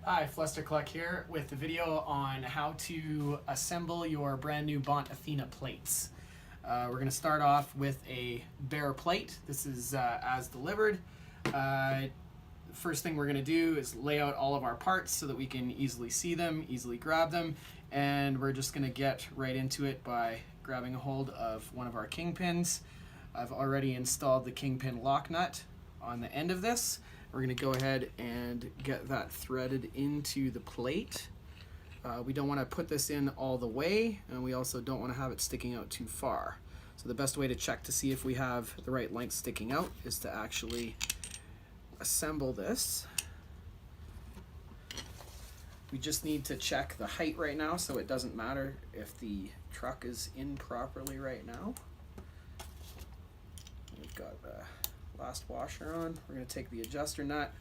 Hi, Fluster Cluck here with the video on how to assemble your brand new BONT Athena plates. We're going to start off with a bare plate. This is as delivered. First thing we're going to do is lay out all of our parts so that we can easily see them, easily grab them, and we're just going to get right into it by grabbing a hold of one of our kingpins. I've already installed the kingpin lock nut on the end of this. We're going to go ahead and get that threaded into the plate. We don't want to put this in all the way, and we also don't want to have it sticking out too far. So the best way to check to see if we have the right length sticking out is to actually assemble this. We just need to check the height right now, so it doesn't matter if the truck is in properly right now. We've got the last washer on. We're going to take the adjuster nut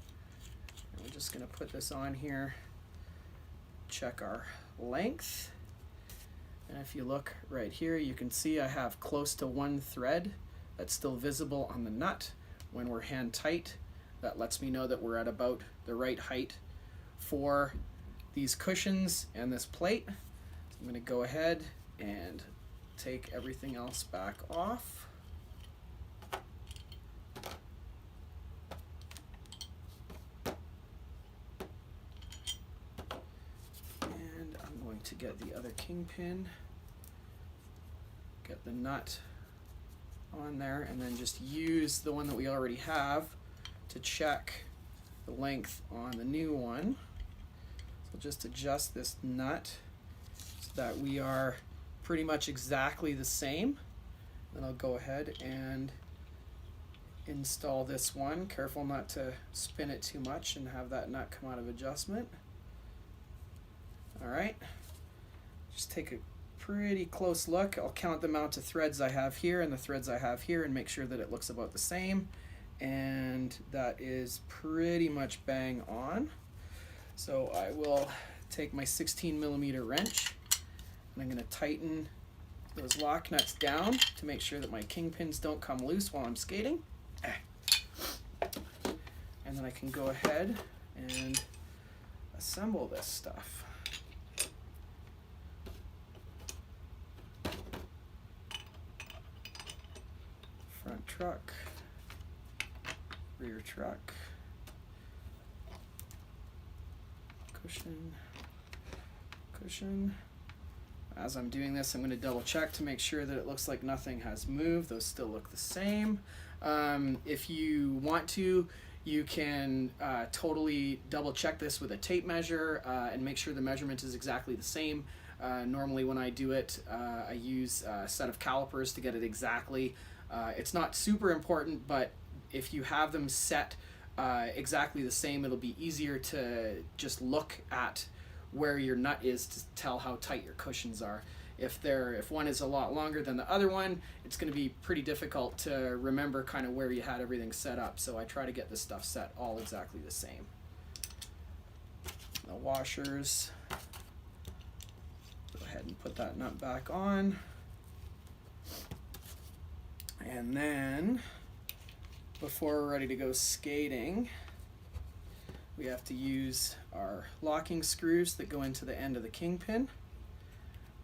and we're just going to put this on here, check our length, and if you look right here you can see I have close to one thread that's still visible on the nut. When we're hand tight, that lets me know that we're at about the right height for these cushions and this plate. So I'm going to go ahead and take everything else back off. To get the other kingpin, get the nut on there, and then just use the one that we already have to check the length on the new one. So just adjust this nut so that we are pretty much exactly the same. Then I'll go ahead and install this one. Careful not to spin it too much and have that nut come out of adjustment. All right. Just take a pretty close look. I'll count the amount of threads I have here and the threads I have here and make sure that it looks about the same. And that is pretty much bang on. So I will take my 16mm wrench and I'm going to tighten those lock nuts down to make sure that my kingpins don't come loose while I'm skating. And then I can go ahead and assemble this stuff. Front truck, rear truck, cushion, cushion. As I'm doing this, I'm going to double check to make sure that it looks like nothing has moved. Those still look the same. If you want to, you can totally double check this with a tape measure and make sure the measurement is exactly the same. Normally when I do it, I use a set of calipers to get it exactly. It's not super important, but if you have them set exactly the same, it'll be easier to just look at where your nut is to tell how tight your cushions are. If one is a lot longer than the other one, it's going to be pretty difficult to remember kind of where you had everything set up. So I try to get this stuff set all exactly the same. The washers. Go ahead and put that nut back on. And then, before we're ready to go skating, we have to use our locking screws that go into the end of the kingpin.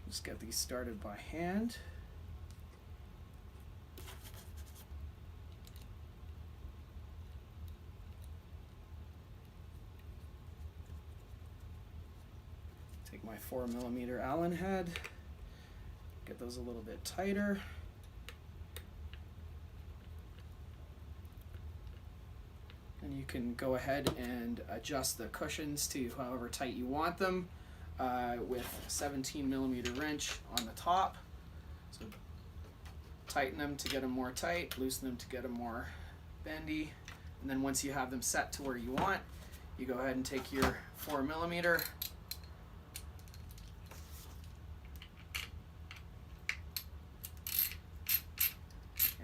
Just get these started by hand. Take my 4mm Allen head, get those a little bit tighter. And you can go ahead and adjust the cushions to however tight you want them with a 17mm wrench on the top. So tighten them to get them more tight, loosen them to get them more bendy, and then once you have them set to where you want, you go ahead and take your 4mm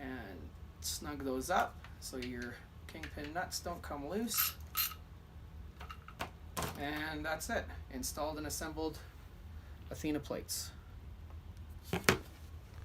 and snug those up so your kingpin nuts don't come loose. And that's it. Installed and assembled Athena plates.